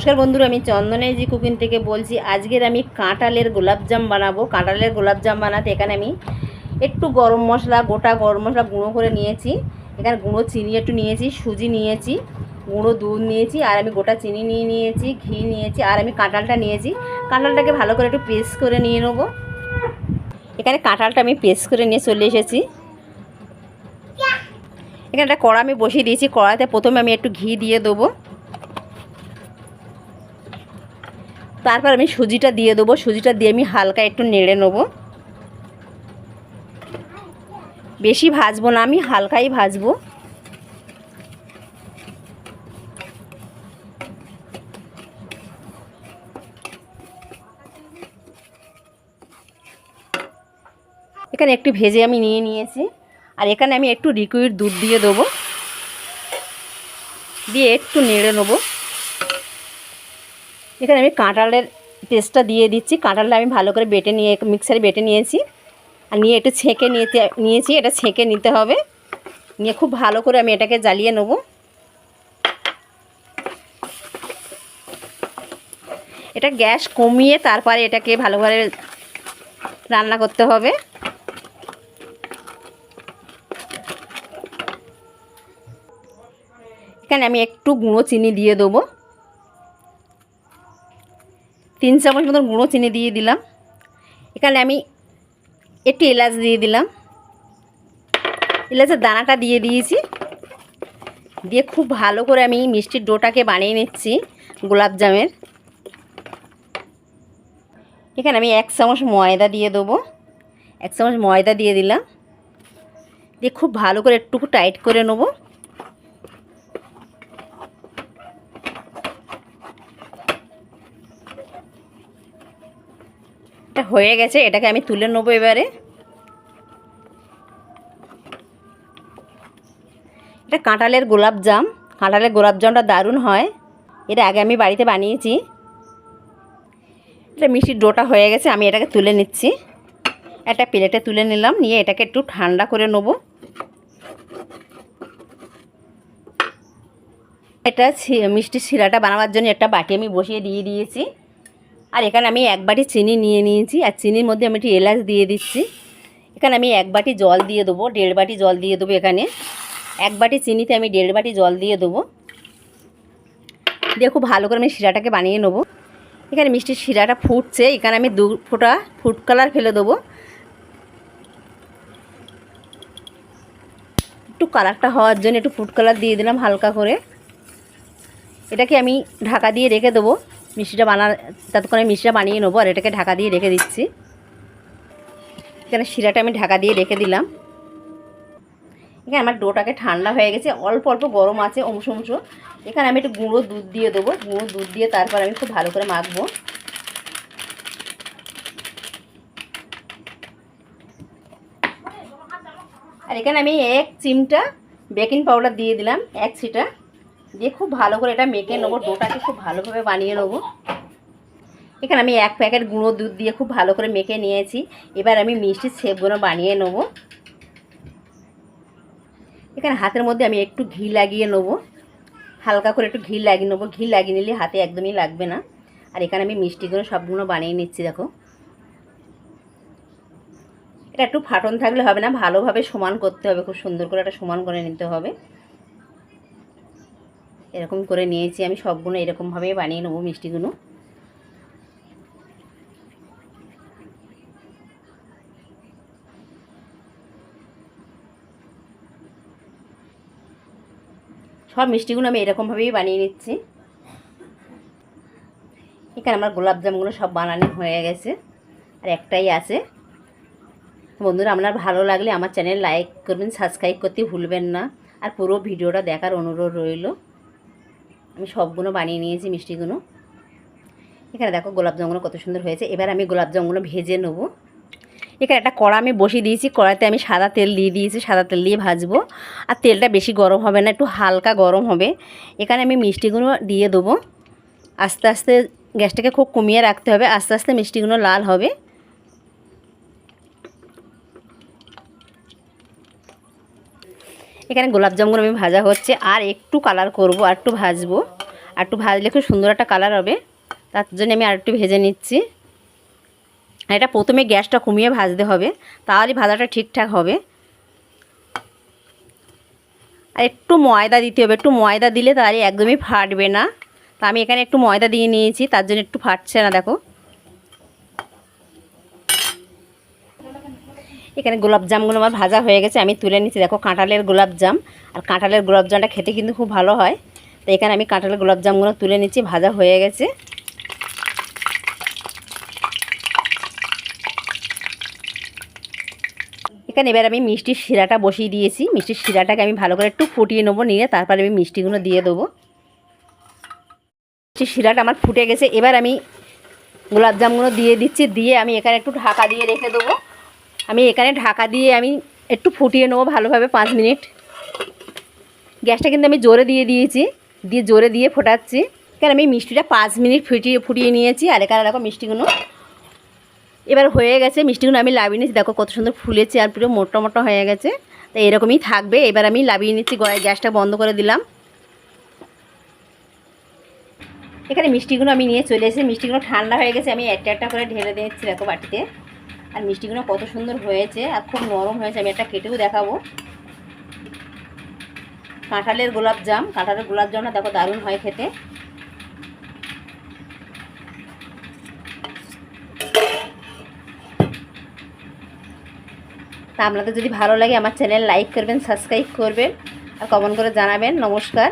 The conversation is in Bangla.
নমস্কার বন্ধুরা, আমি চন্দনা জি কুকিং থেকে বলছি। আজকের আমি কাঁঠালের গোলাপজাম বানাবো। কাঁঠালের গোলাপজাম বানাতে এখানে আমি একটু গরম মশলা, গোটা গরম মশলা গুঁড়ো করে নিয়েছি। এখানে গুঁড়ো চিনি একটু নিয়েছি, সুজি নিয়েছি, গুঁড়ো দুধ নিয়েছি, আর আমি গোটা চিনি নিয়ে নিয়েছি, ঘি নিয়েছি, আর আমি কাঁঠালটা নিয়েছি। কাঁঠালটাকে ভালো করে একটু পেস্ট করে নিয়ে নেবো। এখানে কাঁঠালটা আমি পেস্ট করে নিয়ে চলে এসেছি। এখানে একটা কড়া আমি বসিয়ে দিয়েছি। কড়াতে প্রথমে আমি একটু ঘি দিয়ে দেবো, তারপর আমি সুজিটা দিয়ে দেবো। সুজিটা দিয়ে আমি হালকা একটু নেড়ে নেব। বেশি ভাজবো না, আমি হালকাই ভাজবো। এখানে একটু ভেজে আমি নিয়ে নিয়েছি। আর এখানে আমি একটু লিকুইড দুধ দিয়ে দেবো, দিয়ে একটু নেড়ে নেব। এখানে আমি কাঁঠালের পেস্টটা দিয়ে দিচ্ছি। কাঁঠালটা আমি ভালো করে বেটে নিয়ে মিক্সারে বেটে নিয়েছি, আর নিয়ে একটু ছেঁকে নিয়েছি। এটা ছেঁকে নিতে হবে। নিয়ে খুব ভালো করে আমি এটাকে জ্বালিয়ে নেব। এটা গ্যাস কমিয়ে তারপরে এটাকে ভালোভাবে রান্না করতে হবে। এখানে আমি একটু গুঁড়ো চিনি দিয়ে দেবো। 3 চামচ মতন গুঁড়ো চিনি দিয়ে দিলাম। এখানে আমি একটু এলাচ দিয়ে দিলাম, এলাচের দানাটা দিয়ে দিয়েছি। দিয়ে খুব ভালো করে আমি মিষ্টির ডোটাকে বানিয়ে নিচ্ছি গোলাপজামের। এখানে আমি 1 চামচ ময়দা দিয়ে দেবো। 1 চামচ ময়দা দিয়ে দিলাম। দিয়ে খুব ভালো করে একটু টাইট করে নেব। এটা হয়ে গেছে, এটাকে আমি তুলে নেবো এবারে। এটা কাঁঠালের গোলাপজাম। কাঁঠালের গোলাপজামটা দারুণ হয়। এটা আগে আমি বাড়িতে বানিয়েছি। এটা মিষ্টির ডোটা হয়ে গেছে, আমি এটাকে তুলে নিচ্ছি। একটা প্লেটে তুলে নিলাম, নিয়ে এটাকে একটু ঠান্ডা করে নেব। এটা মিষ্টির শিরাটা বানাবার জন্য একটা বাটি আমি বসিয়ে দিয়ে দিয়েছি। আর এখানে আমি 1 বাটি চিনি নিয়ে নিয়েছি, আর চিনির মধ্যে আমি একটু এলাচ দিয়ে দিচ্ছি। এখানে আমি 1 বাটি জল দিয়ে দেবো, 1.5 বাটি জল দিয়ে দেবো। এখানে 1 বাটি চিনিতে আমি 1.5 বাটি জল দিয়ে দেবো। দিয়ে খুব ভালো করে আমি শিরাটাকে বানিয়ে নেবো। এখানে মিষ্টির শিরাটা ফুটছে। এখানে আমি 2 ফোঁটা ফুড কালার ফেলে দেবো। একটু কালারটা হওয়ার জন্য একটু ফুড কালার দিয়ে দিলাম হালকা করে। এটাকে আমি ঢাকা দিয়ে রেখে দেবো। মিষ্টিটা ততক্ষণে মিষ্টিটা বানিয়ে নেবো। আর এটাকে ঢাকা দিয়ে রেখে দিচ্ছি। এখানে শিরাটা আমি ঢাকা দিয়ে রেখে দিলাম। এখানে আমার ডোটাকে ঠান্ডা হয়ে গেছে, অল্প অল্প গরম আছে অংশ অংশ। এখানে আমি একটু গুঁড়ো দুধ দিয়ে দেবো। গুঁড়ো দুধ দিয়ে তারপর আমি খুব ভালো করে মাখবো। আর এখানে আমি 1 চিমটা বেকিং পাউডার দিয়ে দিলাম, 1 ছিটা দিয়ে খুব ভালো করে এটা মেখে নেবো। ডোটাকে খুব ভালোভাবে বানিয়ে নেবো। এখানে আমি 1 প্যাকেট গুঁড়ো দুধ দিয়ে খুব ভালো করে মেখে নিয়েছি। এবার আমি মিষ্টির শেপগুলো বানিয়ে নেবো। এখানে হাতের মধ্যে আমি একটু ঘি লাগিয়ে নেবো, হালকা করে একটু ঘি লাগিয়ে নেবো। ঘি লাগিয়ে নিলে হাতে একদমই লাগবে না। আর এখানে আমি মিষ্টিগুলো সবগুলো বানিয়ে নিচ্ছি। দেখো, এটা একটু ফাটন থাকলে হবে না, ভালোভাবে সমান করতে হবে। খুব সুন্দর করে এটা সমান করে নিতে হবে। এরকম করে নিয়েছি আমি সবগুলো, এরকমভাবেই বানিয়ে নেবো মিষ্টিগুলো। সব মিষ্টিগুলো আমি এরকমভাবেই বানিয়ে নিচ্ছি। এখানে আমার গোলাপজামগুলো সব বানানো হয়ে গেছে, আর একটাই আছে। বন্ধুরা, আপনার ভালো লাগলে আমার চ্যানেল লাইক করবেন, সাবস্ক্রাইব করতে ভুলবেন না। আর পুরো ভিডিওটা দেখার অনুরোধ রইল। আমি সবগুলো বানিয়ে নিয়েছি মিষ্টিগুলো। এখানে দেখো গোলাপজামগুলো কত সুন্দর হয়েছে। এবার আমি গোলাপজামগুলো ভেজে নেবো। এখানে একটা কড়া আমি বসিয়ে দিয়েছি। কড়াইতে আমি সাদা তেল দিয়ে দিয়েছি। সাদা তেল দিয়ে ভাজবো। আর তেলটা বেশি গরম হবে না, একটু হালকা গরম হবে। এখানে আমি মিষ্টিগুলো দিয়ে দেবো। আস্তে আস্তে গ্যাসটাকে খুব কমিয়ে রাখতে হবে। আস্তে আস্তে মিষ্টিগুলো লাল হবে। এখানে গোলাপজামগুলো আমি ভাজা হচ্ছে, আর একটু কালার করব, আর একটু ভাজবো। আর একটু ভাজলে খুব সুন্দর একটা কালার হবে, তার জন্য আমি আর একটু ভেজে নিচ্ছি। আর এটা প্রথমে গ্যাসটা কমিয়ে ভাজতে হবে, তাহলে ভাজাটা ঠিকঠাক হবে। আর একটু ময়দা দিতে হবে, একটু ময়দা দিলে তাহলে একদমই ফাটবে না। তো আমি এখানে একটু ময়দা দিয়ে নিয়েছি, তার জন্য একটু ফাটছে না। দেখো এখানে গোলাপজামগুলো আমার ভাজা হয়ে গেছে, আমি তুলে নিচ্ছি। দেখো কাঁঠালের গোলাপজাম, আর কাঁঠালের গোলাপজামটা খেতে কিন্তু খুব ভালো হয়। তো এখানে আমি কাঁঠালের গোলাপজামগুলো তুলে নিচ্ছি, ভাজা হয়ে গেছে। এখানে এবার আমি মিষ্টির শিরাটা বসিয়ে দিয়েছি। মিষ্টির শিরাটাকে আমি ভালো করে একটু ফুটিয়ে নেবো, নিয়ে তারপরে আমি মিষ্টিগুলো দিয়ে দেবো। মিষ্টির শিরাটা আমার ফুটে গেছে, এবার আমি গোলাপজামগুলো দিয়ে দিচ্ছি। দিয়ে আমি এখানে একটু ঢাকা দিয়ে রেখে দেবো। আমি এখানে ঢাকা দিয়ে আমি একটু ফুটিয়ে নেবো ভালোভাবে 5 মিনিট। গ্যাসটা কিন্তু আমি জোরে দিয়ে দিয়েছি, দিয়ে জোরে দিয়ে ফোটাচ্ছি। এখানে আমি মিষ্টিটা 5 মিনিট ফুটিয়ে নিয়েছি। আর এখানে দেখো মিষ্টিগুলো এবার হয়ে গেছে। মিষ্টিগুলো আমি লাভিয়ে নিচ্ছি, দেখো কত সুন্দর ফুলেছে আর পুরো মোটা মোটা হয়ে গেছে। তো এরকমই থাকবে। এবার আমি লাভিয়ে নিচ্ছি, গ্যাসটা বন্ধ করে দিলাম। এখানে মিষ্টিগুলো আমি নিয়ে চলে এসেছি। মিষ্টিগুলো ঠান্ডা হয়ে গেছে, আমি একটা একটা করে ঢেলে দিচ্ছি দেখো বাটিতে। আর মিষ্টিগুলো কত সুন্দর হয়েছে আর খুব নরম হয়েছে। আমি একটা কেটেও দেখাবো। কাঁঠালের গোলাপজামটা দেখো দারুণ হয় খেতে। তা আপনাদের যদি ভালো লাগে আমার চ্যানেল লাইক করবেন, সাবস্ক্রাইব করবেন আর কমেন্ট করে জানাবেন। নমস্কার।